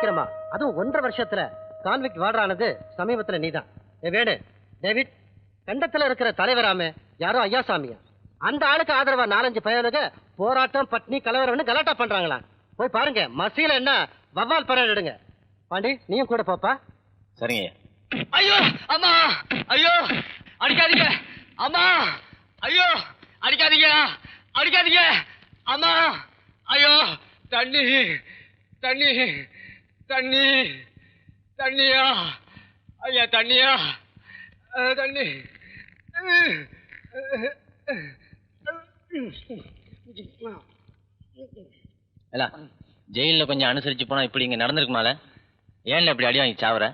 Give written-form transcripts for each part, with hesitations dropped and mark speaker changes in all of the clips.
Speaker 1: சீக்கிரமா, அதுவும் 1.5 வருஷத்துல கான்விக்ட் வார்டரானது சமீபத்துல நீதான். வேணு டேவிட், கண்டத்துல இருக்கிற தலைவராம யாரோ ஐயாசாமியா, அந்த ஆளுக்கு ஆதரவா 4-5 பயனுக போராட்டம் பட்னி கலவரம்னு கலாட்டா பண்றாங்களா. போய் பாருங்க, மசீல என்ன வவ்வால் பரடுங்க. பாண்டி நீயும் கூட போப்பா.
Speaker 2: சரிங்க.
Speaker 3: ஐயோ அம்மா, ஐயோ அடிக்காதீங்க அம்மா, ஐயோ அடிக்காதீங்க, அடிக்காதீங்க அம்மா, ஐயோ தண்ணி தண்ணி தண்ணி தண்ணியா, ஐயா தண்ணியா, தண்ணி.
Speaker 2: ஜெயில கொஞ்சம் அனுசரிச்சு போனா இப்படி இங்க நடந்திருக்குமால? ஏன்ல இப்படி அடி வாங்கி சாவற?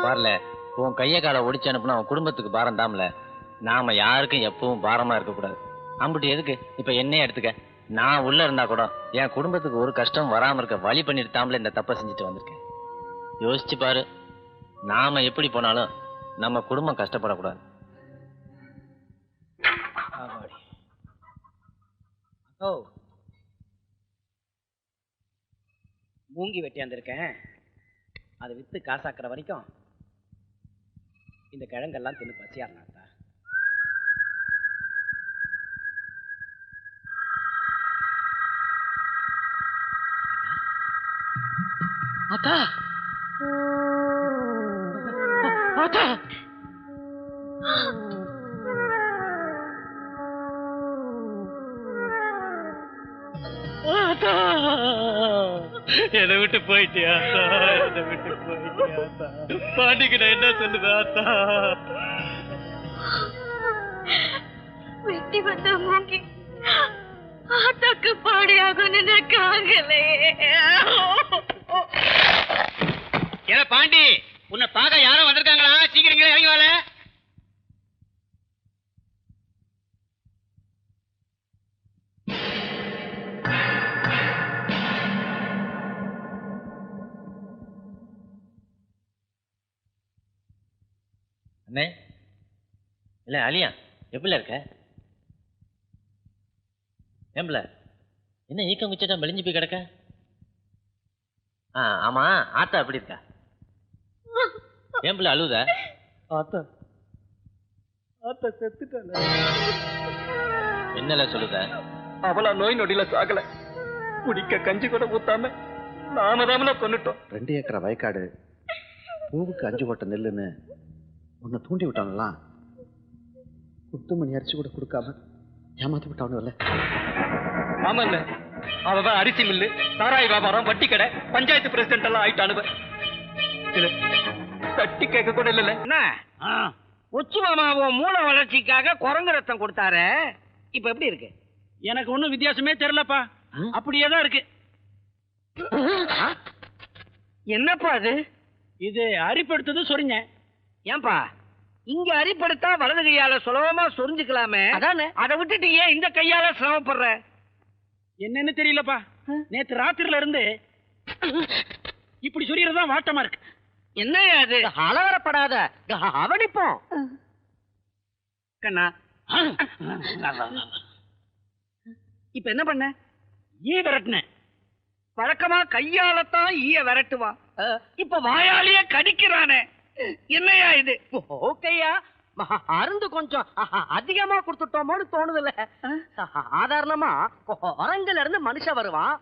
Speaker 2: பாருல, உன் கைய காலை ஒடிச்சு அனுப்புனா அவன் குடும்பத்துக்கு பாரம் தாம்ல. நாம யாருக்கும் எப்பவும் பாரமா இருக்க கூடாது. அம்புட்டு எதுக்கு இப்ப என்னையே எடுத்துக்க. நான் உள்ள இருந்தா கூட என் குடும்பத்துக்கு ஒரு கஷ்டம் வராம இருக்க வழி பண்ணிட்டு தாம்ல இந்த தப்பை செஞ்சுட்டு வந்திருக்கேன். யோசிச்சு பாரு, நாம எப்படி போனாலும் நம்ம குடும்பம் கஷ்டப்படக்கூடாது.
Speaker 4: மூங்கி வெட்டியாந்துருக்கேன், அதை வித்து காசாக்குற வரைக்கும் இந்த கிழங்கெல்லாம் தின்னு பசியாருனாத்தா.
Speaker 3: ஆத்தா ஆத்தா, என்னை விட்டு போயிட்டியா? என்னை விட்டு போயிட்டியா? பாண்டிக்கு நான் என்ன சொல்லுவேன்? ஆத்தா,
Speaker 5: வெட்டி வந்த மூங்கி ஆத்தாக்கு பாடியாகும்னு நினைக்காங்களே.
Speaker 3: ஏ பாண்டி, உன்னை பார்க்க யாரும் வந்திருக்காங்களா? சீக்கிரம் இறங்கி வாழ.
Speaker 2: அண்ணே, இல்ல அலியா, எப்படில இருக்க? ஏம்பல என்ன ஈக்கம் குச்சா மெலிஞ்சு போய் கிடக்க? ஆமா, ஆத்தா எப்படி இருக்கா? ஏம்பல அழுத?
Speaker 3: ஆத்தா ஆத்தா செத்துட்டாள.
Speaker 2: என்னல சொல்லுத?
Speaker 3: அவளா நோய் நொடியில சாகல, குடிக்க கஞ்சி கூட ஊத்தாம நாம தாமல கொண்டுட்டோம்.
Speaker 6: 2 ஏக்கரை வயக்காடு, பூவுக்கு 5 கோட்டை நெல்லுன்னு உன்னை தூண்டி விட்டானுலாம். குத்துமணி அரிசி கூட கொடுக்காம ஏமாத்தி விட்டானுல்ல.
Speaker 3: ஆமா இல்ல, அவன் அரிசி மில்லு, சாராய வியாபாரம், வட்டி கடை, பஞ்சாயத்து பிரசிடென்ட் எல்லாம் ஆயிட்டானுவ. தட்டி கேட்க கூட இல்ல.
Speaker 4: என்ன உச்சி மாமாவும் மூளை வளர்ச்சிக்காக குரங்கு ரத்தம் கொடுத்தாரு, இப்ப எப்படி இருக்கு?
Speaker 3: எனக்கு ஒண்ணும் வித்தியாசமே தெரியலப்பா, அப்படியே தான் இருக்கு.
Speaker 4: என்னப்பா அது?
Speaker 3: இது அரிப்படுத்தது சொரிங்க.
Speaker 4: ஏன்பா இங்க அரிப்படுத்தா வலது கையால சுலபமா சொரிஞ்சுக்கலாமே, அதானே? அதை விட்டுட்டு ஏன் இந்த கையால சிரமப்படுற?
Speaker 3: என்னன்னு தெரியலப்பா, நேத்து ராத்திரில இருந்து இப்படி சொரியறதுதான் வாட்டமா இருக்கு.
Speaker 4: என்னையா அது?
Speaker 1: அலவரப்படாத, அவனிப்போம்.
Speaker 4: கண்ணா, இப்ப என்ன பண்ண?
Speaker 3: ஈ விரட்டின.
Speaker 4: வழக்கமா கையாலத்தான் ஈய விரட்டுவா, இப்ப வாயாலேயே கடிக்கிறானே, என்னையா இது?
Speaker 1: ஓகேயா, அருந்து கொஞ்சம் அதிகமா கொடுத்துட்டோமோன்னு தோணுதுல்ல. சாதாரணமா குரங்குல இருந்து மனுஷன் வருவான்,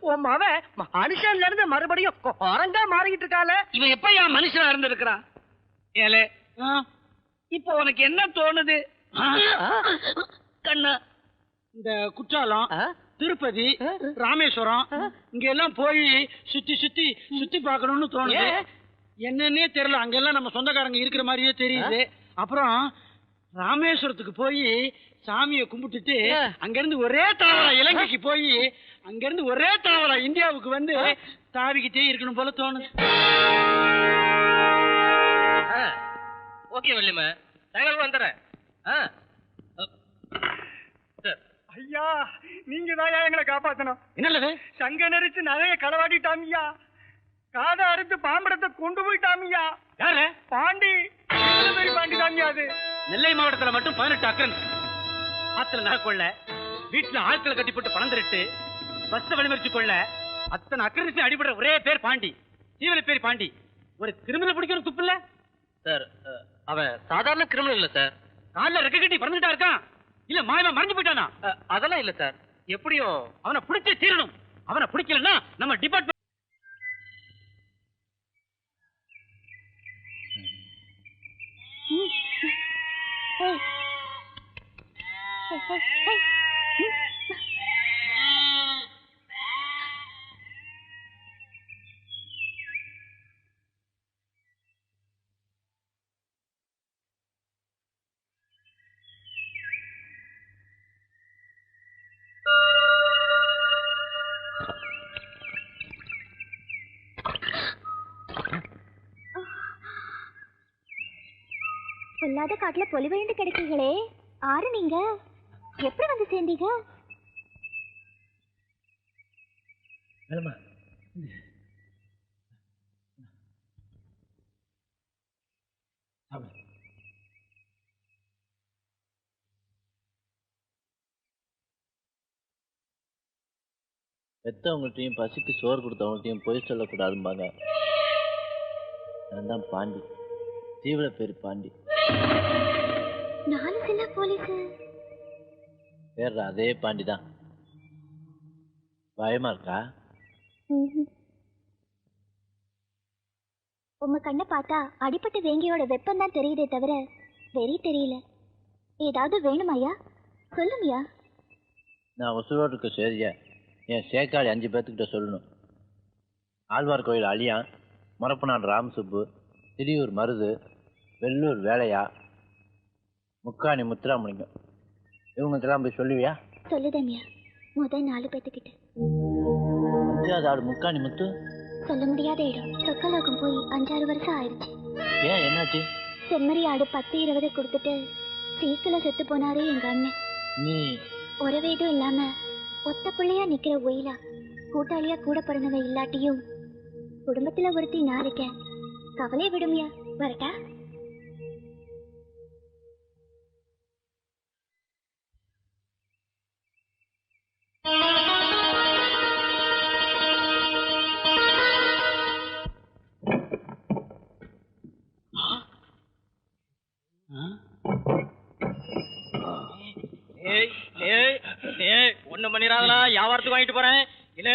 Speaker 1: உன் மவன் மனுஷன்ல இருந்து மறுபடியும் குரங்கா மாறிக்கிட்டு இருக்கால.
Speaker 4: இவன் எப்ப என் மனுஷனா இருந்திருக்கிறான்? ஏலே, இப்ப உனக்கு என்ன தோணுது? கண்ணா,
Speaker 3: இந்த குற்றாலம், திருப்பதி, ராமேஸ்வரம் இங்க எல்லாம் போய் சுத்தி சுத்தி சுத்தி பார்க்கணும்னு தோணுது. என்னன்னே தெரியல, அங்கெல்லாம் நம்ம சொந்தக்காரங்க இருக்கிற மாதிரியே தெரியுது. அப்புறம் ராமேஸ்வரத்துக்கு போய் சாமியை கும்பிட்டுட்டு அங்கிருந்து ஒரே தாவரா இலங்கைக்கு போய் அங்கிருந்து ஒரே தாவரா இந்தியாவுக்கு வந்து தாவிக்கிட்டே இருக்கணும் போல தோணுது.
Speaker 4: ஓகே வள்ளிமா, தகவல் வந்துடுறேன்.
Speaker 3: ஐயா, நீங்க தான் எங்களை காப்பாத்தணும்.
Speaker 4: என்னது?
Speaker 3: சங்க நெரிச்சு நகைய களவாடிட்டாமியா, காதை அறுத்து பாம்படத்தை கொண்டு போயிட்டாமியா. யாரு? பாண்டி, பாண்டி தாமியா. அது நெல்லை மாவட்டத்துல மட்டும் 18 அக்கரன்ஸ். ஆத்துல நகை கொள்ள, வீட்டுல ஆட்களை கட்டி போட்டு பணம் திருட்டு, பஸ் வழிமறிச்சு கொள்ள, அத்தனை அக்கறை அடிபடுற ஒரே பேர் பாண்டி, ஜீவன பேர் பாண்டி. ஒரு கிரிமினல் பிடிக்கிற துப்பு இல்ல
Speaker 2: சார். அவன் சாதாரண கிரிமினல் இல்ல சார்.
Speaker 3: காலில் ரெக்க கட்டி பறந்துட்டா இருக்கான், இல்ல மாயமா மறைஞ்சு போயிட்டானா?
Speaker 2: அதெல்லாம் இல்ல சார். எப்படியும்
Speaker 3: அவனை பிடிச்சே தீரணும். அவனை பிடிக்கலன்னா நம்ம டிபார்ட்மெண்ட்
Speaker 5: பொல்லாத காட்டுல பொலிவழிந்து கிடைக்கீங்களே, ஆறு நீங்க எப்படி வந்து சேர்ந்தீங்க?
Speaker 2: பெத்தவங்கள்ட்டையும் பசிக்கு சோறு கொடுத்தவங்கள்ட்டையும் பொய் சொல்லக்கூடாதும்பாங்க. நான் தான் பாண்டி, ஜீவன பேர் பாண்டி.
Speaker 5: நானும் சில போலீஸ்
Speaker 2: பேர் அதே பாண்டி தான். பயமா இருக்கா?
Speaker 5: உங்க கண்ணை பார்த்தா அடிப்பட்ட வேங்கியோட வெப்பம் தான் தெரியுதே தவிர வெறி தெரியல. ஏதாவது வேணுமாயா? சொல்லுங்கயா.
Speaker 2: நான் உசுரோடு இருக்க சரியா என் சேக்காளி 5 பேர்த்துக்கிட்ட சொல்லணும். ஆழ்வார் கோயில் அழியான், முறப்பநாடு ராமசுப்பு, திரியூர் மருது, வெள்ளூர் வேலையா, முக்காணி முத்துராமலிங்கம், இவங்களுக்கெல்லாம் போய் சொல்லுவியா?
Speaker 5: சொல்லுதம்யா. முதல் 4 பேத்துக்கிட்ட.
Speaker 2: 5வது ஆடு முக்காணி முத்து
Speaker 5: சொல்ல முடியாத இடம். சொக்கலோகம் போய் 5-6 வருஷம் ஆயிடுச்சு.
Speaker 2: ஏன், என்னாச்சு?
Speaker 5: செம்மறி ஆடு 10-20 கொடுத்துட்டு சீக்கில செத்து போனாரு எங்க அண்ணன்.
Speaker 2: நீ
Speaker 5: ஒரு வீடும் இல்லாம ஒத்த பிள்ளையா நிக்கிற ஒயிலா, கூட்டாளியா கூட பிறந்தவ இல்லாட்டியும் குடும்பத்துல ஒருத்தி நான் இருக்கேன். கவலை விடுமியா. வரட்டா?
Speaker 3: ஒண்ணும் பண்ணிடாதா, வியாபாரத்துக்கு வாங்கிட்டு போறேன். இல்ல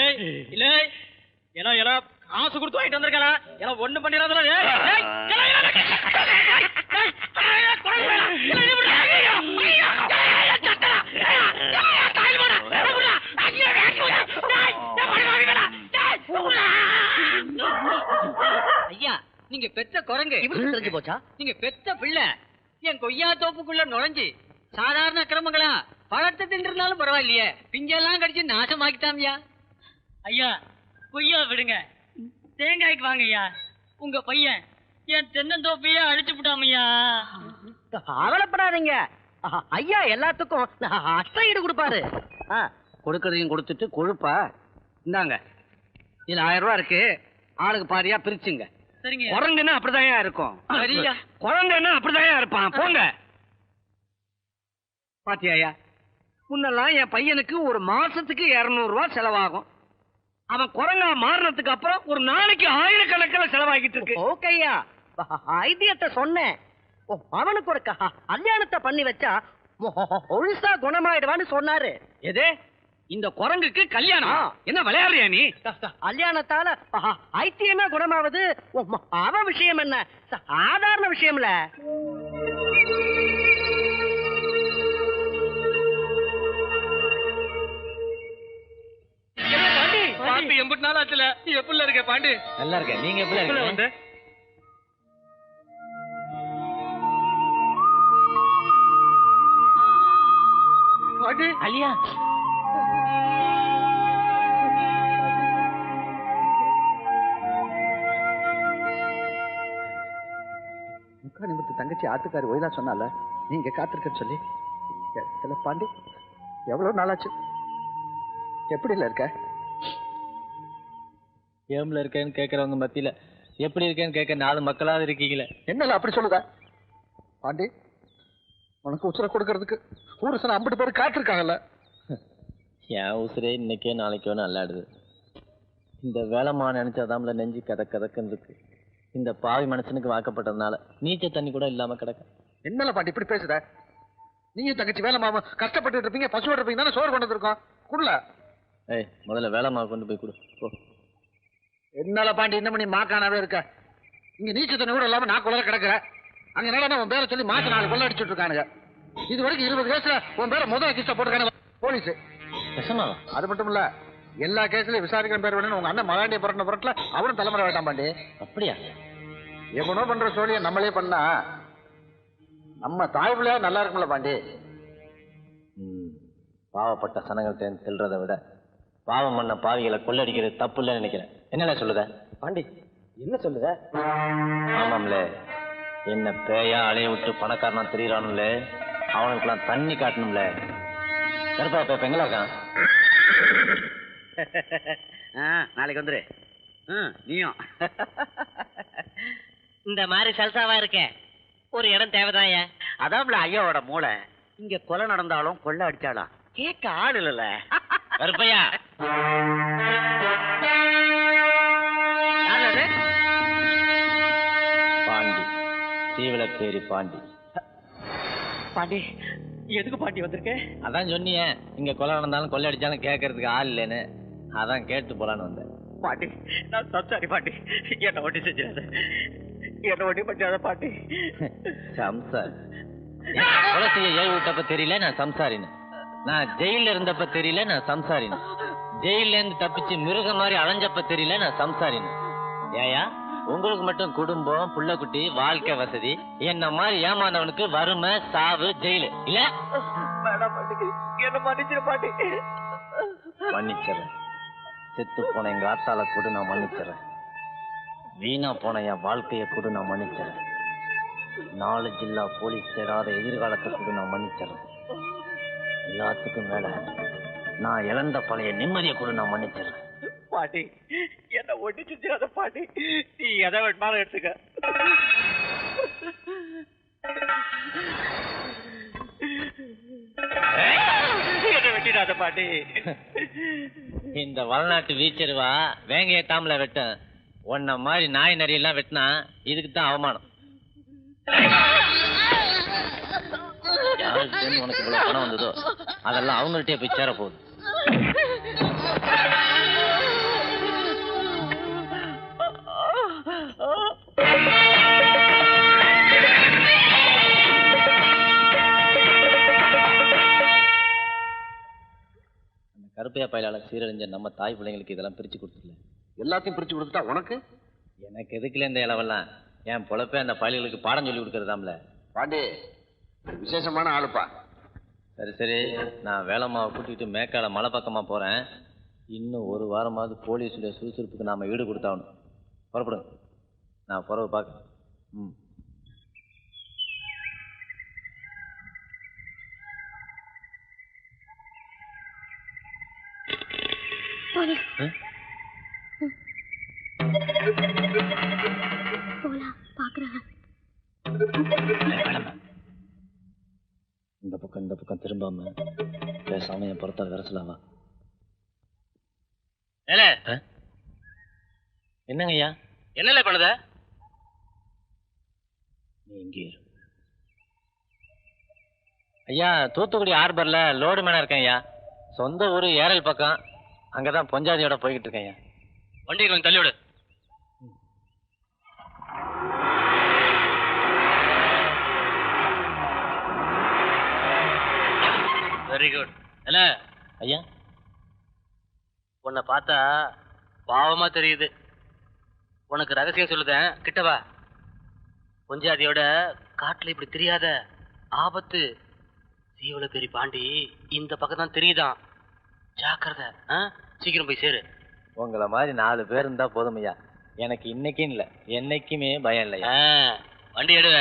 Speaker 3: இல்ல ஏன்னா எல்லாம் காசு கொடுத்து வாங்கிட்டு வந்திருக்கலாம். எல்லாம் ஒண்ணும் பண்ணிடாதா.
Speaker 4: ஐயா, நீங்க பெத்த குரங்கு
Speaker 1: தெரிஞ்சு போச்சா?
Speaker 4: நீங்க பெத்த பிள்ளை என் கொய்யா தோப்புக்குள்ள நுழைஞ்சு சாதாரண கிரமங்களா பழத்தை தின்றிருந்தாலும் பரவாயில்லையே, பிஞ்செல்லாம் கடிச்சு நாசமாக்கிட்டாமியா. ஐயா, கொய்யா விடுங்க, தேங்காய்க்கு வாங்க ஐயா. உங்க பையன் என் தென்னந்தோப்பையே அழிச்சு விட்டாமையா.
Speaker 1: அவலப்படாதீங்க. ஐயா எல்லாத்துக்கும் அஷ்டம் கொடுப்பாரு.
Speaker 4: கொடுக்கறதையும் கொடுத்துட்டு கொழுப்பா இந்தாங்க. இதுல 1000 ரூபா இருக்கு, ஆளுக்கு பாதியா பிரிச்சுங்க. சரிங்க. குரங்குன்னா அப்படிதான் இருக்கும். குழந்தைன்னா அப்படிதான் இருப்பான். போங்க. பாத்தியாயா, முன்னெல்லாம் என் பையனுக்கு ஒரு மாசத்துக்கு 200 ரூபா செலவாகும். அவன் குரங்கா மாறினதுக்கு அப்புறம் ஒரு நாளைக்கு 1000கணக்கில் செலவாகிட்டு இருக்கு.
Speaker 1: ஓகேயா, ஐடியத்தை சொன்னேன். அவனுக்கு ஒரு கல்யாணத்தை பண்ணி வச்சா ஒழுசா குணமாயிடுவான்னு சொன்னாரு.
Speaker 4: எது? இந்த குரங்குக்கு கல்யாணம்? என்ன விளையாடுறியா நீ?
Speaker 1: கல்யாணத்தால ஐத்தியமே குணமாவது அவன் விஷயம் என்ன, சாதாரண விஷயம்ல.
Speaker 3: பாண்டி எம்பிட்டு நாள் ஆச்சுல, நீ எப்படி இருக்க பாண்டி?
Speaker 2: நல்லா இருக்கேன். நீங்க எப்படி இருக்கீங்க?
Speaker 3: பாண்டி
Speaker 2: அலியா,
Speaker 6: முக்கா நிமித்து தங்கச்சி ஆத்துக்காரி ஒயிலா சொன்னால நீங்க காத்திருக்கன்னு சொல்லி. இல்ல பாண்டி, எவ்வளவு நாளாச்சு? எப்படி இருக்க?
Speaker 2: ஏம்ல இருக்கேன்னு கேட்கறவங்க மத்தியில எப்படி இருக்கேன்னு கேட்க 4 மக்களாவது இருக்கீங்களே.
Speaker 6: என்னல அப்படி சொல்லுத பாண்டி? உனக்கு உசுர கொடுக்கறதுக்கு ஊருசன 50 பேர் காத்திருக்காங்கல்ல.
Speaker 2: என் உசுரே இன்னைக்கே நாளைக்கோ நல்லாடுது. இந்த வேலைமா நினைச்சாதாம்ல நெஞ்சு கதக்குன்னு இருக்கு. இந்த பாவி மனுஷனுக்கு வாக்கப்பட்டதுனால நீச்ச தண்ணி கூட இல்லாம கிடக்க.
Speaker 6: என்னல பாண்டி இப்படி பேசுத? நீயும் தங்கச்சி வேலை மாமா கஷ்டப்பட்டு இருப்பீங்க, பசுவோட இருப்பீங்க தானே, சோறு கொண்டு வந்திருக்கோம். குடுல.
Speaker 2: ஏய், முதல்ல வேலைமா கொண்டு போய் கொடு. போ.
Speaker 6: என்னல பாண்டி இந்த மணி மாக்கானாவே இருக்க? இங்க நீச்ச தண்ணி கூட இல்லாம நான் குளர கிடக்குற. அங்க என்னடா உன் பேரை சொல்லி மாசம் 4 கொள்ள அடிச்சுட்டு இருக்கானுங்க. இது வரைக்கும் 20 கேஸ்ல உன் பேரை முதல் கிஸ்ட போட்டுருக்கானு போலீஸ்.
Speaker 2: விஷமாவா?
Speaker 6: அது மட்டும் இல்ல, எல்லா கேஸ்லயும் விசாரிக்கிற பேர் வேணும்னு உங்க அண்ணன் மகாண்டிய புரட்டின புரட்டல அவரும் தலைமுறை வேண்டாம் பாண்டி.
Speaker 2: அப்படியா?
Speaker 6: எவனோ பண்ற சோழியை நம்மளே பண்ணா நம்ம தாய் பிள்ளையா நல்லா இருக்கும்ல பாண்டி.
Speaker 2: பாவப்பட்ட சனங்கள்ட்ட செல்றதை விட பாவம் பண்ண பாவிகளை கொள்ளடிக்கிறது தப்பு இல்லைன்னு நினைக்கிறேன். என்னல சொல்லுத
Speaker 1: பாண்டி? என்ன சொல்லுத?
Speaker 2: ஆமாம்ல, என்ன பேயா அலைய விட்டு பணக்காரனா தெரியறானுல, அவனுக்குலாம் தண்ணி காட்டணும்ல. கருப்பா இப்ப எங்களா இருக்கான்?
Speaker 4: நாளைக்கு வந்துரு. நீயும் இந்த மாதிரி சல்சாவா இருக்க ஒரு இடம் தேவைதாயா? அதான் ஐயாவோட மூளை. இங்க கொலை நடந்தாலும் கொள்ளை அடிச்சாலும் கேட்க ஆள் இல்ல.
Speaker 2: கருப்பையா, பாண்டி, சீவலப்பேரி பாண்டி.
Speaker 4: பாண்டி, எதுக்கு பாண்டி வந்திருக்க?
Speaker 2: அதான் சொன்னியே, இங்க கொலை நடந்தாலும் கொள்ளை அடிச்சாலும் கேட்கறதுக்கு ஆள் இல்லைன்னு. அதான் கேட்டு போலான்னு வந்தேன்.
Speaker 4: பாண்டி, நான் சம்சாரி பாண்டி, என்ன ஒட்டி செஞ்சாத, என்ன ஒட்டி பண்ணாத பாண்டி.
Speaker 2: சம்சார்? கொலை செய்ய ஏவி விட்டப்ப தெரியல நான் சம்சாரின்னு. நான் ஜெயில இருந்தப்ப தெரியல நான் சம்சாரின்னு. ஜெயில இருந்து தப்பிச்சு மிருக மாதிரி அலைஞ்சப்ப தெரியல நான் சம்சாரின்னு. ஏயா, உங்களுக்கு மட்டும் குடும்பம், புள்ள குட்டி, வாழ்க்கை வசதி. என்ன மாதிரி ஏமாந்தவனுக்கு வறுமை, சாவு, ஜெயிலு இல்ல?
Speaker 4: என்ன மன்னிச்சிரு பாண்டி.
Speaker 2: மன்னிச்சிடறேன். செத்து போன எங்க ஆத்தால கூட நான் மன்னிச்சிடறேன். வீணா போன என் வாழ்க்கையை கூட நான் மன்னிச்சிடறேன். 4 ஜில்லா போலீஸ் தேடாத எதிர்காலத்தை கூட நான் மன்னிச்சிடறேன். எல்லாத்துக்கும் மேல நான் இழந்த பழைய நிம்மதியை கூட நான் மன்னிச்சிடறேன்.
Speaker 4: பாட்டி, என்ன ஒட்டி செஞ்சாத பாட்டி, நீ எதை வேணுமாலும் எடுத்துக்க. என்ன வெட்டிடாத பாட்டி.
Speaker 2: இந்த வளநாட்டு வீச்சருவா வேங்கைய தாமல வெட்டும். உன்ன மாதிரி நாய் நரியெல்லாம் வெட்டினா இதுக்கு தான் அவமானம். யாருக்கு உனக்கு இவ்வளவு பணம் வந்ததோ அதெல்லாம் அவங்கள்ட்டே போய் சேர போகுது. அந்த கருப்பையா பயிலாள சீரழிஞ்ச நம்ம தாய் பிள்ளைங்களுக்கு இதெல்லாம் பிரிச்சு கொடுத்துடல.
Speaker 6: எல்லாத்தையும் பிரிச்சு கொடுத்துட்டா உனக்கு?
Speaker 2: எனக்கு எதுக்குல இந்த இளவெல்லாம்? என் பொழப்பே அந்த பயல்களுக்கு பாடம் சொல்லி கொடுக்கறதாம்ல.
Speaker 6: பாண்டி விசேஷமான ஆளுப்பா.
Speaker 2: சரி சரி, நான் வேலைமாவை கூட்டிகிட்டு மேக்கால மலை பக்கமா போறேன். இன்னும் 1 வாரமாவது போலீஸுடைய சுறுசுறுப்புக்கு நாம ஈடு கொடுத்தாகணும். புறப்படுங்க, நான் புறவை பார்க்க. இந்த பக்கம் திரும்பாம பேசாம என் புறத்தால் விரசலாவா? என்னங்க ஐயா?
Speaker 4: என்னல பண்ணுத?
Speaker 2: நீ இங்கே இரு. ஐயா, தூத்துக்குடி ஹார்பர்ல லோடு மேனா இருக்கேன் ஐயா. சொந்த ஊரு ஏரல் பக்கம். அங்கதான் பொஞ்சாதியோட போய்கிட்டு இருக்கேன் ஐயா.
Speaker 4: வண்டியை கொஞ்சம் தள்ளி விடு. Very good. இல்ல
Speaker 2: ஐயா,
Speaker 4: உன்னை பார்த்தா பாவமா தெரியுது. உனக்கு ரகசியம் சொல்லுதேன், கிட்டவா. பொஞ்சாதியோட காட்டுல இப்படி தெரியாத ஆபத்து. சீவல பெரிய பாண்டி இந்த பக்கம் தான் தெரியுதான். ஜாக்கிரதை. சீக்கிரம் போய் சேரு.
Speaker 2: உங்களை மாதிரி 4 பேர் இருந்தா போதும் ஐயா. எனக்கு இன்னைக்கும் இல்ல, என்னைக்குமே பயம் இல்லையா.
Speaker 4: வண்டி எடுவ.